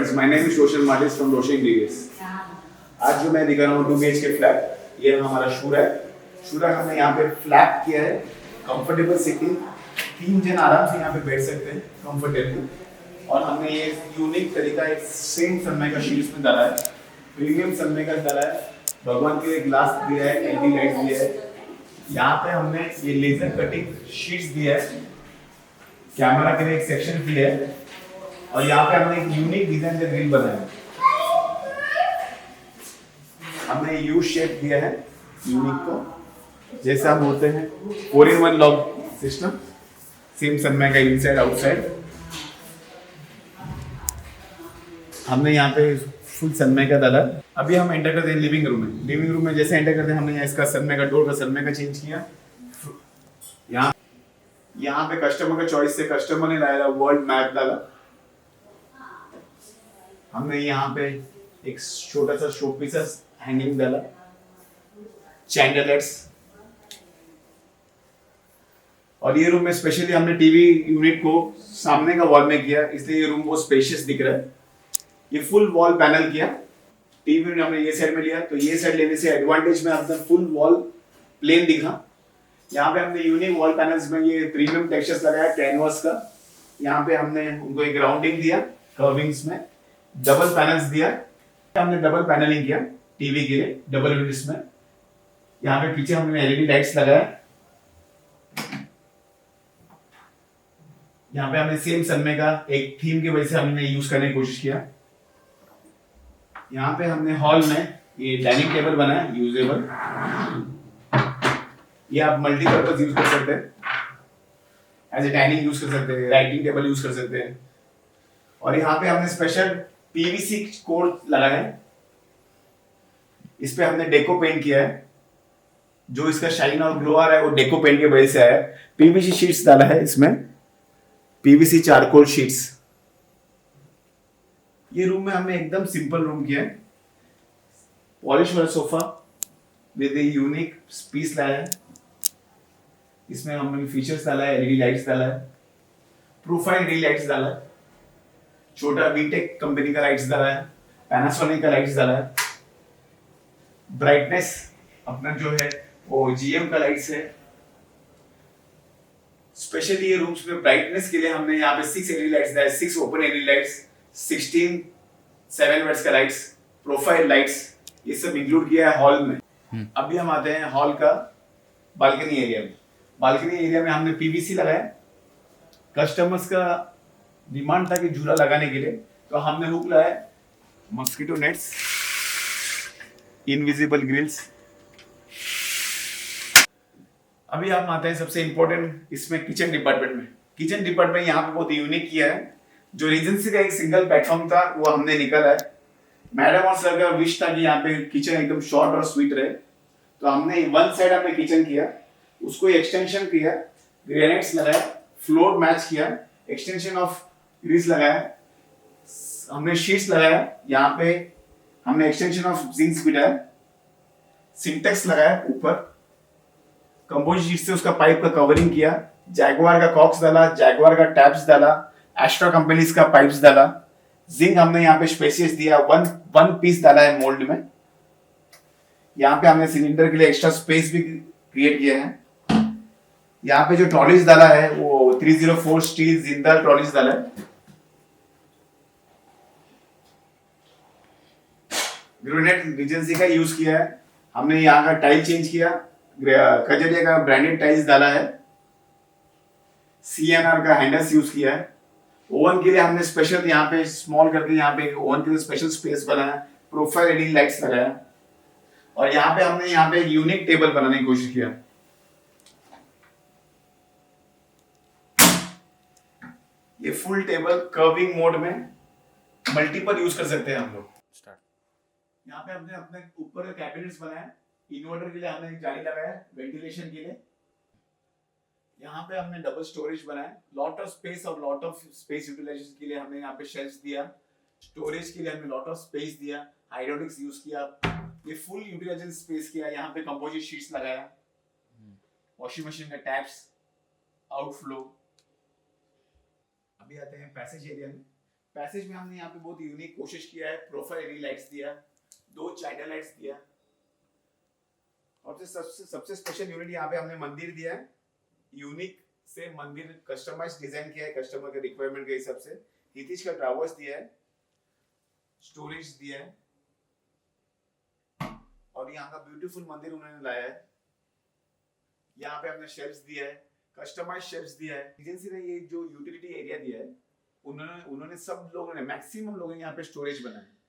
friends, my name is Roshan Martis from Roshan Interiors. आज जो मैं दिखा रहा हूँ 2 BHK फ्लैट, ये हमारा शूर है। शूर हमने यहाँ पे फ्लैट किया है, कंफर्टेबल सीटिंग, 3 जन आराम से यहाँ पे बैठ सकते हैं कंफर्टेबली। और हमने ये यूनिक तरीका एक सेम सनमाइका शीट्स में डाला है, प्रीमियम सनमाइका डाला है, भगवान के लिए ग्लास दिया है, एलईडी लाइट दिया है। यहाँ पे हमने ये लेजर कटिंग शीट्स दिया है, कैमरा के लिए एक सेक्शन दिया है, और यहाँ पे हमने एक यूनिक डिजाइन का ग्रिल बनाया है। हमने यू शेप दिया है यूनिक को, जैसे हम बोलते हैं 4-in-1 lock system, same Sunmica inside outside. हमने यहाँ पे फुल सनमाइका डाला। अभी हम एंटर करते हैं लिविंग रूम में। लिविंग रूम में जैसे एंटर करते हैं हमने यहाँ इसका सनमाइका डोर का सनमाइका चेंज किया। यहाँ पे कस्टमर का चॉइस से कस्टमर ने लाया वर्ल्ड मैप डाला। हमने यहाँ पे एक छोटा सा शो पीस हैंगिंग डाला, चैंडलर्स। और ये रूम में स्पेशली हमने टीवी यूनिट को सामने का वॉल में किया, इसलिए ये रूम बहुत स्पेशियस दिख रहा है। ये फुल वॉल पैनल किया, टीवी यूनिट हमने ये साइड में लिया, तो ये साइड लेने से एडवांटेज में अपना फुल वॉल प्लेन दिखा। यहाँ पे हमने यूनिक वॉल पैनल्स में ये प्रीमियम टेक्सचर्स लगाया कैनवास का। यहाँ पे हमने उनको एक ग्राउंडिंग दिया कर्विंग्स में, डबल पैनल्स दिया। हमने डबल पैनलिंग किया टीवी के लिए डबल यूनिट्स में। यहाँ पे पीछे हमने एलईडी लाइट्स लगाया। यहाँ पे हमने सेम सनमाइका एक थीम की वजह से हमने यूज करने की कोशिश किया। यहाँ पे हमने हॉल में ये डाइनिंग टेबल बनाया यूजेबल। ये आप मल्टीपर्पज यूज कर सकते हैं, एज ए डाइनिंग यूज कर सकते हैं, राइटिंग टेबल यूज कर सकते हैं। और यहाँ पे हमने स्पेशल पीवीसी कोर लगाया है, इस पे हमने डेको पेंट किया है। जो इसका शाइन और ग्लो आ रहा है वो डेको पेंट की वजह से आया है। पीवीसी शीट्स डाला है इसमें, पीवीसी चारकोल शीट्स। ये रूम में हमने एकदम सिंपल रूम किया है। पॉलिश वाला sofa with a unique piece लाया है। इसमें हमने फीचर्स डाला है, एलईडी लाइट्स डाला है, प्रोफाइल एलईडी लाइट्स डाला है, छोटा वीटेक कंपनी का लाइट्स डाला है, पैनासोनिक का लाइट्स डाला है। ब्राइटनेस अपना जो है वो जीएम का लाइट्स है। स्पेशली ये रूम्स में ब्राइटनेस के लिए हमने यहाँ पे 6 एलईडी लाइट्स दिया है, 6 ओपन एलईडी लाइट्स, 16 7 वाट्स का लाइट्स, प्रोफाइल लाइट्स, ये सब इंक्लूड किया है हॉल में। अभी हम आते हैं हॉल का बालकनी एरिया में। बालकनी एरिया में हमने पीवीसी लगाया। कस्टमर्स का डिमांड था कि झूला लगाने के लिए, तो हमने हुक लगाया, मस्कीटो नेट्स, इनविजिबल ग्रिल्स। अभी हम आते हैं सबसे इंपॉर्टेंट इसमें किचन डिपार्टमेंट में। किचन डिपार्टमेंट यहाँ पे बहुत यूनिक किया है। जो रीजेंसी का एक सिंगल प्लेटफॉर्म था वो हमने निकाला है। मैडम और सर का विश था कि यहाँ पे किचन एकदम शॉर्ट और स्वीट रहे, तो हमने वन साइड हमने किचन किया, उसको एक्सटेंशन किया, ग्रेनाइट्स लगाया, फ्लोर मैच किया, एक्सटेंशन ऑफ ग्रिल्स लगाया, हमने शीट्स लगाया। यहाँ पे हमने एक्सटेंशन ऑफ जिंक्स बिठाया, सिंटेक्स लगाया ऊपर, कंपोजिट शीट से उसका पाइप का कवरिंग किया, जैगवार का कॉक्स डाला, जैगवार का टैप्स डाला, एस्ट्रा कंपनीज का पाइप्स डाला, जिंक हमने यहाँ पे स्पेसियस दिया, वन पीस डाला है मोल्ड में। यहाँ पे हमने सिलेंडर के लिए एक्स्ट्रा स्पेस भी क्रिएट किया है। यहाँ पे जो ट्रॉलीज डाला है वो 304 स्टील जिंदाल ट्रॉलीज डाला है। ग्रेनाइट रीजेंसी का यूज किया है। हमने यहाँ का टाइल चेंज किया, कजरिया का ब्रांडेड टाइल्स डाला है, सीएनआर का हैंडल्स यूज किया है। ओवन के लिए हमने स्पेशल यहाँ पे स्मॉल करके यहाँ पे ओवन के लिए स्पेशल स्पेस बनाया, प्रोफाइल एलईडी लाइट्स लगाया। और यहाँ पे हमने यहाँ पे एक यूनिक टेबल बनाने की कोशिश किया। ये फुल टेबल कर्विंग मोड में मल्टीपल यूज कर सकते हैं हम लोग। यहाँ पे हमने अपने ऊपर का कैबिनेट्स बनाया, इन्वर्टर के लिए हमने एक जाली लगाया वेंटिलेशन के लिए। यहाँ पे हमने डबल स्टोरेज बनाया, लॉट ऑफ स्पेस यूटिलाइजेशन के लिए हमने यहाँ पे शेल्फ्स दिया, स्टोरेज के लिए हमने लॉट ऑफ स्पेस दिया, हाइड्रोलिक्स यूज किया, ये फुल यूटिलाइजेशन स्पेस किया। यहाँ पे कंपोजिट शीट्स लगाया, वॉशिंग मशीन का टैप्स, आउटफ्लो। अभी आते हैं पैसेज एरिया में। पैसेज में हमने यहाँ पे बहुत यूनिक कोशिश किया है, प्रोफाइल एलईडी लाइट्स दिया, 2 चाइना लाइट्स दिया, और सबसे सबसे स्पेशल यूनिट यहाँ पे हमने मंदिर दिया है। यूनिक से मंदिर कस्टमाइज डिजाइन किया है कस्टमर के रिक्वायरमेंट के हिसाब से। हितिश का ट्रावर्स दिया है, स्टोरेज दिया है, और यहाँ का ब्यूटीफुल मंदिर उन्होंने लाया है। यहाँ पे हमने शेल्फ्स दिया है, कस्टमाइज शेल्फ्स दिया है। एजेंसी ने ये जो यूटिलिटी एरिया दिया है, उन्होंने सब लोगों ने, मैक्सिमम लोगों ने यहाँ पे स्टोरेज बनाया है।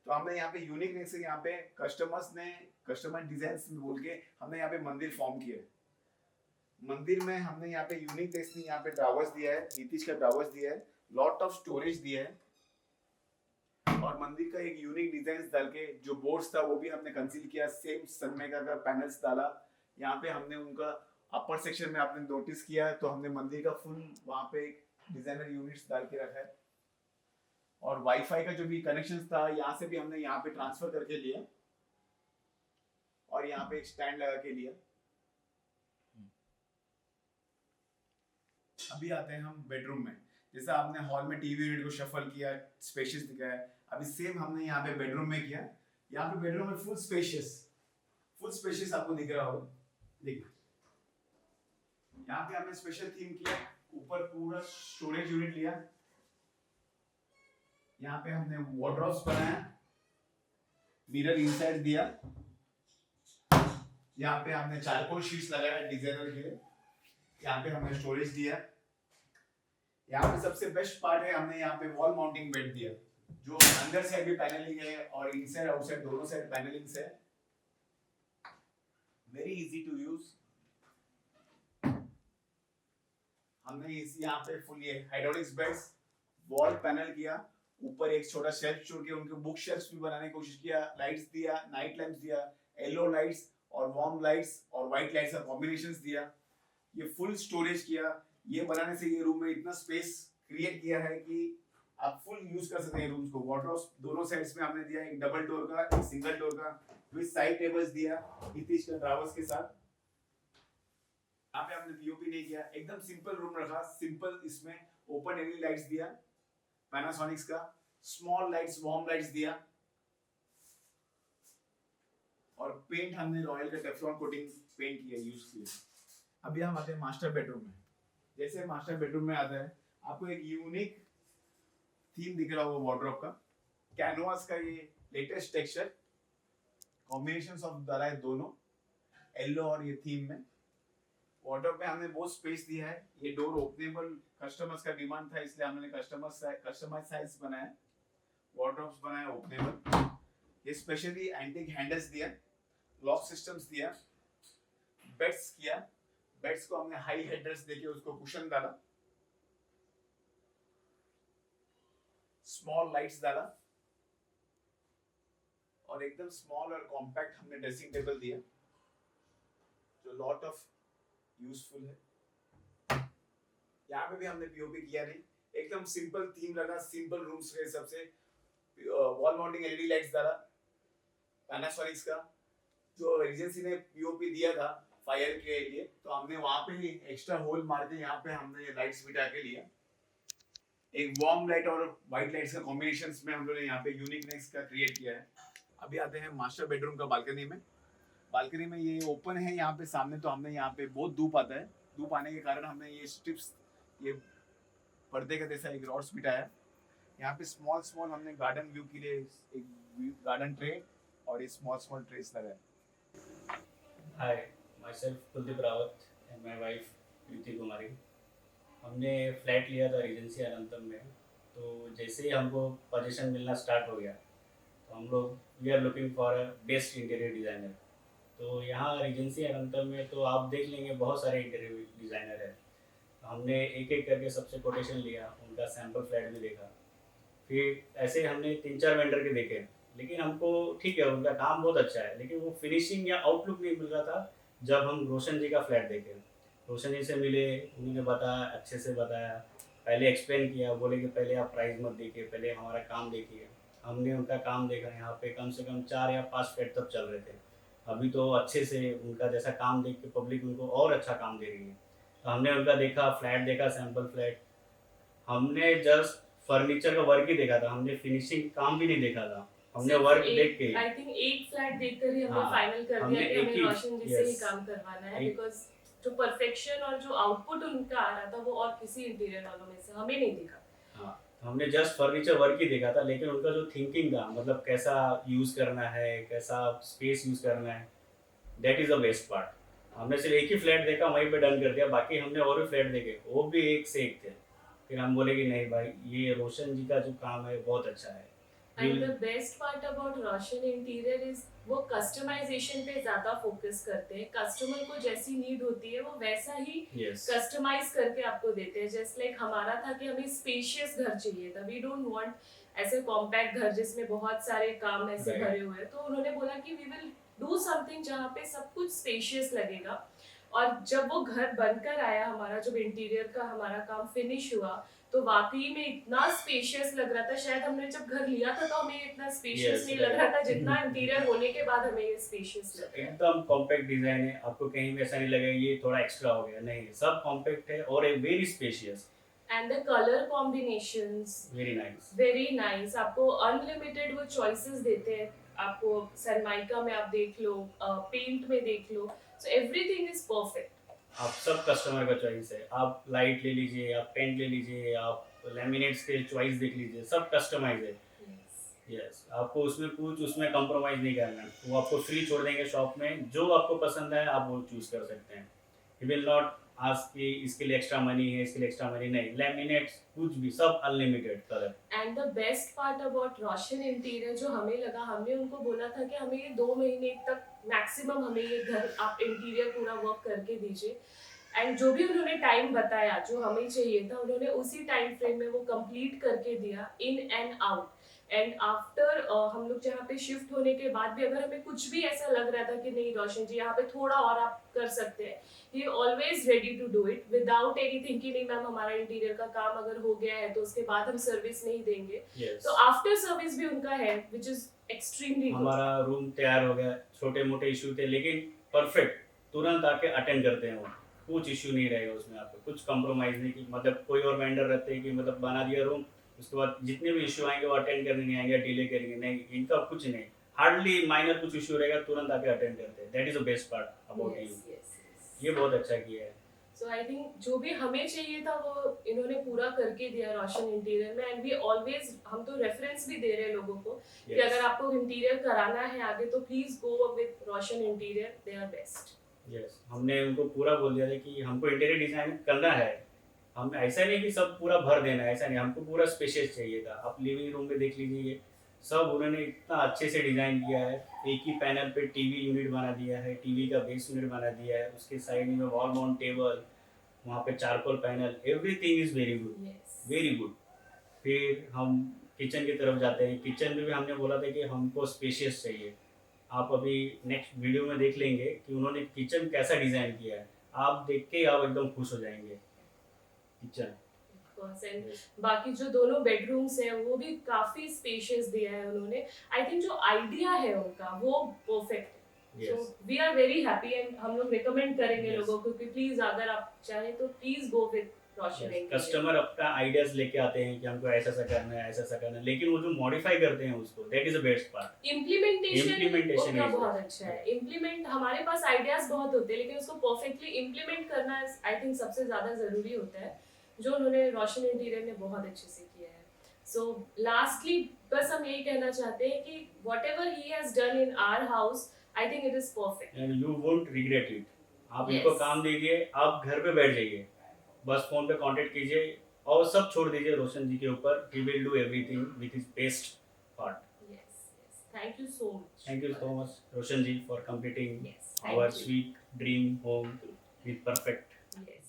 तो हमने यहाँ पे यूनिकनेस से, यहाँ पे कस्टमर्स ने कस्टमर डिजाइन में बोल के हमने यहाँ पे मंदिर फॉर्म किया है। मंदिर में हमने यहाँ पे यूनिकनेस में यहाँ पे ट्रावर्स दिया है, नीतीश का ट्रावर्स दिया है, लॉट ऑफ स्टोरेज दिया है, और मंदिर का एक यूनिक डिजाइन डाल के जो बोर्ड्स था वो भी हमने कंसील किया। सेम सनमाइका का पैनल्स डाला। यहाँ पे हमने उनका अपर सेक्शन में आपने नोटिस किया तो हमने मंदिर का फुल वहाँ पे डिजाइनर यूनिट्स डाल के रखा है। और वाईफाई का जो भी कनेक्शन था यहाँ से भी हमने यहाँ पे ट्रांसफर करके लिया, और यहाँ पे एक स्टैंड लगा के लिया। अभी आते हैं हम बेडरूम में। जैसा आपने हॉल में टीवी यूनिट को शफल किया, स्पेशियस दिखाया, अभी सेम हमने यहाँ पे बेडरूम में किया। यहाँ पे बेडरूम में फुल स्पेशियस आपको दिख रहा होगा। देखिए यहाँ पे हमने स्पेशल थीम किया, ऊपर पूरा स्टोरेज यूनिट लिया, यहाँ पे हमने वार्डरोब्स बनाया, मिरर इनसाइड दिया, यहाँ पे हमने चारकोल शीट्स लगाया डिजाइनर के लिए, यहाँ पे हमने स्टोरेज दिया। यहाँ पे सबसे बेस्ट पार्ट है, हमने यहाँ पे वॉल माउंटिंग बेड दिया, जो अंदर साइड भी पैनलिंग है और इनसाइड आउटसाइड दोनों साइड पैनलिंग है। Very easy to use. हमने इस यहाँ पे फुल ये हाइड्रोलिक्स बेड्स, वॉल पैनल किया, ऊपर एक छोटा शेल्फ छोड़ के उनके बुक शेल्फ्स भी बनाने की कोशिश किया, लाइट्स दिया, नाइट लैंप्स दिया, येलो लाइट्स और वार्म लाइट्स और व्हाइट लाइट्स का कॉम्बिनेशंस दिया। ये फुल स्टोरेज किया। ये बनाने से ये रूम में इतना स्पेस क्रिएट किया है कि आप फुल यूज कर सकते हैं रूम्स को। वार्डरोब्स दोनों साइड्स में हमने दिया, एक डबल डोर का, एक सिंगल डोर का, विद साइड टेबल्स दिया हितिश का ट्रावर्स के साथ। यहाँ पे हमने पीओपी नहीं किया, एकदम सिंपल रूम रखा, सिंपल। इसमें ओपन एलईडी लाइट्स दिया पैनासोनिक्स का, स्मॉल लाइट्स, वार्म लाइट्स दिया, और पेंट हमने रॉयल का टेफ्लॉन कोटिंग पेंट किया, यूज किया। अभी हम आते हैं मास्टर बेडरूम में। जैसे मास्टर बेडरूम में आता है, आपको एक यूनिक थीम दिख रहा होगा वार्डरोब का, कैनवास का ये लेटेस्ट टेक्सचर, कॉम्बिनेशंस ऑफ दरा है दोनों, येलो और ये थीम में। वार्डरोब में हमने बहुत स्पेस दिया है। ये डोर ओपनेबल कस्टमर्स का डिमांड था, इसलिए हमने कस्टमाइज साइज बनाया, वार्डरोब्स बनाए ओपनेबल। ये स्पेशली एंटीक हैंडल्स दिया, लॉक सिस्टम्स दिया, बेड्स किया। बेड्स को हमने हाई हेडर्स देके उसको कुशन डाला, स्मॉल लाइट्स डाला, और एकदम स्मॉल और कॉम्पैक्ट हमने ड्रेसिंग टेबल दिया, जो लॉट ऑफ यूजफुल है। यहाँ पे भी हमने पीओपी किया नहीं, एकदम सिंपल थीम लगा, सिंपल रूम्स के हिसाब से। वॉल माउंटिंग एलईडी लाइट्स डाला पैनासोनिक्स का, जो एजेंसी ने पीओपी दिया था फायर के लिए, तो हमने वहां पे ही एक्स्ट्रा होल मार के यहाँ पे हमने लाइट्स बिठा के लिया। एक वार्म लाइट और व्हाइट लाइट्स का कॉम्बिनेशंस में हम लोगों ने यहाँ पे यूनिकनेस का क्रिएट किया है। अभी आते हैं मास्टर बेडरूम का बालकनी में। बालकनी में ये ओपन है यहाँ पे सामने, तो हमने यहाँ पे बहुत धूप आता है। धूप आने के कारण हमने ये स्ट्रिप्स, ये पर्दे का जैसा एक रॉड्स बिठाया। यहाँ पे स्मॉल हमने गार्डन व्यू के लिए एक गार्डन ट्रे और ये स्मॉल ट्रेस लगाए। Hi, myself Kuldeep Rawat and my wife Preeti Kumari. हमने फ्लैट लिया था रीजेंसी अनंतम में, तो जैसे ही हमको पोजीशन मिलना स्टार्ट हो गया तो हम लोग we are looking for a best interior designer. तो यहाँ रीजेंसी अनंतम में तो आप देख लेंगे बहुत सारे इंटीरियर डिज़ाइनर है। हमने एक एक करके सबसे कोटेशन लिया, उनका सैम्पल फ्लैट भी देखा, फिर ऐसे हमने 3-4 वेंडर के देखे, लेकिन हमको ठीक है उनका काम बहुत अच्छा है, लेकिन वो फिनिशिंग या आउटलुक नहीं मिल रहा था। जब हम रोशन जी का फ्लैट देखे, रोशन जी से मिले, उन्होंने बताया, अच्छे से बताया, पहले एक्सप्लेन किया, बोले कि पहले आप प्राइस मत देखिए, पहले हमारा काम देखिए। हमने उनका काम देखा, यहाँ पे कम से कम 4 या 5 फ्लैट तब चल रहे थे। अभी तो अच्छे से उनका जैसा काम देख के पब्लिक उनको और अच्छा काम दे रही है। तो हमने उनका देखा, फ्लैट देखा, सैम्पल फ्लैट। हमने जस्ट फर्नीचर का वर्क ही देखा था, हमने फिनिशिंग काम भी नहीं देखा था, हमने वर्क देख के आई थिंक एक फ्लैट देखकर ही हमने हाँ, फाइनल कर हमने दिया कि एक हमें ही- रोशन जी से ही yes, काम करवाना है, एक- बिकॉज जो परफेक्शन और जो आउटपुट उनका आ रहा था वो और किसी इंटीरियर वालों में से हमें नहीं दिखा। हाँ, हमने जस्ट फर्नीचर वर्क ही देखा था, लेकिन उनका जो थिंकिंग था, मतलब कैसा यूज करना है, कैसा स्पेस यूज करना है, that is the best part. हमने सिर्फ एक ही फ्लैट देखा, वहीं पे डन कर दिया, बाकी हमने और भी फ्लैट देखे, वो भी एक से एक थे। फिर हम बोले कि नहीं भाई, ये रोशन जी का जो काम है बहुत अच्छा है। And the best part about Roshan interior is वो कस्टमाइजेशन पे ज्यादा फोकस करते हैं, कस्टमर को जैसी नीड होती है वो वैसा ही यस, कस्टमाइज करके आपको देते हैं। जस्ट लाइक हमारा था कि हमें स्पेशियस घर चाहिए था, वी डोंट वांट ऐसे कॉम्पैक्ट घर जिसमें बहुत सारे काम ऐसे Right. भरे हुए हैं। तो उन्होंने बोला कि वी विल डू समथिंग जहाँ पे सब कुछ स्पेशियस लगेगा। और जब वो घर बनकर आया हमारा, जब इंटीरियर का हमारा काम फिनिश हुआ, तो वाकई में इतना स्पेशियस लग रहा था। शायद हमने जब घर लिया था तो हमें इतना स्पेशियस Yes, नहीं right. लग रहा था जितना इंटीरियर होने के बाद हमें ये स्पेशियस लग रहा है। एकदम कॉम्पैक्ट डिजाइन है, आपको कहीं भी ऐसा नहीं लगेगा ये थोड़ा एक्स्ट्रा हो गया, नहीं, सब कॉम्पैक्ट है और एक very spacious, and the colour combinations very nice. Very nice. आपको अनलिमिटेड वो चॉइसेस देते हैं, आपको सनमाइका में आप देख लो, पेंट में देख लो, सो एवरीथिंग इज परफेक्ट। आप सब कस्टमर का चॉइस है, आप लाइट ले लीजिए, आप पेंट ले लीजिए, आप लैमिनेट्स के चॉइस देख लीजिए, सब कस्टमाइज है। यस, आपको उसमें कुछ उसमें कॉम्प्रोमाइज़ नहीं करना है, वो आपको फ्री छोड़ देंगे शॉप में, जो आपको पसंद है आप वो चूज़ कर सकते हैं। यू विल नॉट आस्क कि इसके लिए एक्स्ट्रा मनी है, इसके लिए एक्स्ट्रा मनी नहीं, लैमिनेट्स कुछ भी सब unlimited colour. And the best part about Roshan interior जो हमें लगा, हमने उनको बोला था कि हमें ये 2 महीने तक मैक्सिमम हमें ये घर आप इंटीरियर पूरा वर्क करके दीजिए। एंड जो भी उन्होंने टाइम बताया जो हमें चाहिए था, उन्होंने उसी टाइम फ्रेम में वो कंप्लीट करके दिया, in and out. And after हम लोग जहाँ पे शिफ्ट होने के बाद भी अगर हमें कुछ भी ऐसा लग रहा था कि नहीं रोशन जी यहाँ पे थोड़ा और आप कर सकते हैं, he always ready to do it without anything कि नहीं मैम हमारा इंटीरियर का काम अगर हो गया है तो उसके बाद हम सर्विस नहीं देंगे। यस, तो आफ्टर सर्विस भी उनका है, विच इज एक्सट्रीमली गुड। हमारा रूम तैयार हो गया, छोटे मोटे इशू थे लेकिन परफेक्ट, तुरंत आके अटेंड करते हैं वो, कुछ इशू नहीं रहेगा उसमें, आपको कुछ कॉम्प्रोमाइज़ नहीं की, मतलब कोई और वेंडर रहते हैं कि मतलब बना दिया रूम, उसके बाद जितने भी इशू आएंगे वो अटेंड करने नहीं आएंगे, डिले करेंगे नहीं, इनका कुछ नहीं, हार्डली माइनर कुछ इशू रहेगा तुरंत आके अटेंड करते हैं। That is the best part about you, ये बहुत अच्छा किया है। सो आई थिंक जो भी हमें चाहिए था वो इन्होंने पूरा करके दिया रोशन इंटीरियर में। एंड वी ऑलवेज, हम तो रेफरेंस भी दे रहे हैं लोगों को कि Yes. अगर आपको इंटीरियर कराना है आगे तो please go with Roshan interior, they are best. Yes, हमने उनको पूरा बोल दिया था कि हमको इंटीरियर डिजाइन करना है, हम ऐसा नहीं कि सब पूरा भर देना है, ऐसा नहीं, हमको पूरा स्पेशियस चाहिए था। आप लिविंग रूम में देख लीजिए, ये सब उन्होंने इतना अच्छे से डिज़ाइन किया है, एक ही पैनल पे टीवी यूनिट बना दिया है, टीवी का बेस यूनिट बना दिया है, उसके साइड में वॉल माउंट टेबल, वहाँ पे charcoal panel, everything is very good, very good. फिर हम किचन की तरफ जाते हैं, किचन में भी हमने बोला था कि हमको स्पेशियस चाहिए। आप अभी नेक्स्ट वीडियो में देख लेंगे कि उन्होंने किचन कैसा डिज़ाइन किया है, आप देख के आप एकदम खुश हो जाएंगे किचन। बाकी जो दोनों बेडरूम्स हैं वो भी काफी स्पेशियस दिया है उन्होंने। आई थिंक जो आइडिया है उनका वो परफेक्ट है। Yes. So we are very happy and हम लोग रिकमेंड करेंगे Yes. लोगों को कि प्लीज अगर आप चाहे तो please go with Roshan. Customer अपना आइडियाज लेके आते हैं कि हमको ऐसा सा करना है, ऐसा सा करना है, लेकिन वो जो मॉडिफाई करते हैं उसको, that is the best part. Implementation उनका is बहुत the- अच्छा है। इम्प्लीमेंट, हमारे पास आइडियाज बहुत होते हैं लेकिन उसको परफेक्टली इम्प्लीमेंट करना आई थिंक सबसे ज्यादा जरूरी होता है, जो उन्होंने रोशन इंटीरियर ने बहुत अच्छे से किया है। सो लास्टली बस हम यही कहना चाहते हैं कि whatever he has done in our house, I think it is perfect and you won't regret it. आप Yes. इनको काम दीजिए, आप घर पे बैठ जाइए, बस फोन पे कांटेक्ट कीजिए और सब छोड़ दीजिए रोशन जी के ऊपर, he will do everything with his best part. Yes thank you so much. Thank you so much Roshan ji for completing Yes, our thank you. sweet dream home with perfect Yes.